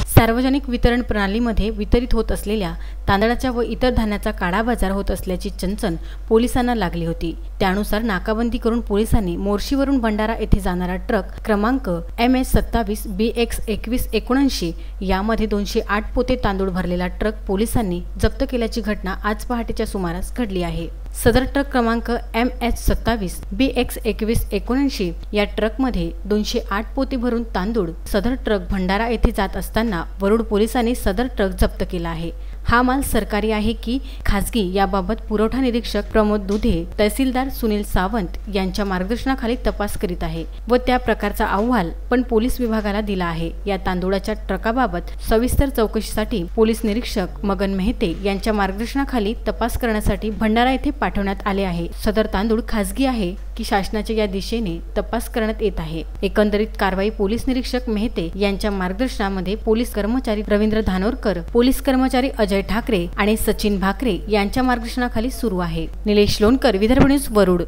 सार्वजनिक वितरण प्रणालीमध्ये वितरित होत असलेल्या तांदळाच्या व इतर धान्याचा काळाबाजार होत असल्याची चंचन पोलिसांना लागली होती। त्यानुसार नाकाबंदी करून पोलिसांनी मोर्शीवरून भंडारा येथे जाणारा ट्रक क्रमांक MS27 BX 2179 यामध्ये 208 पोते तांदूळ भरलेला ट्रक पोलिसांनी जप्त केल्याची घटना आज पहाटेच्या सुमारास घडली आहे। सदर ट्रक क्रमांक MS27 BX 2179 या ट्रकमध्ये 208 पोते भरून तांदूळ सदर ट्रक भंडारा येथे जात असताना वरुड पोलिसांनी सदर ट्रक जप्त केला आहे। हा माल सरकारी आहे की खासगी याबाबत पुरवठा निरीक्षक प्रमोद दुधे, तहसीलदार सुनील सावंत यांच्या मार्गदर्शनाखाली तपास करीत आहे व त्या प्रकारचा अहवाल पण पोलीस विभागाला दिला आहे। या तांदूळाच्या ट्रकाबाबत सविस्तर चौकशीसाठी पोलीस निरीक्षक मगन मेहते यांच्या मार्गदर्शनाखाली तपास करण्यासाठी भंडारा येथे पाठवण्यात आले आहे। सदर तांदूळ खासगी आहे की शासनाच्या या दिशेने तपास करण्यात येत आहे। एकंदरीत कारवाई पोलीस निरीक्षक मेहते यांच्या मार्गदर्शनामध्ये पोलीस कर्मचारी रवींद्र धानोरकर, पोलीस कर्मचारी अजय ठाकरे आणि सचिन भाकरे यांच्या मार्गदर्शनाखाली सुरू आहे। निलेश लोणकर, विदर्भ न्यूज, वरुड।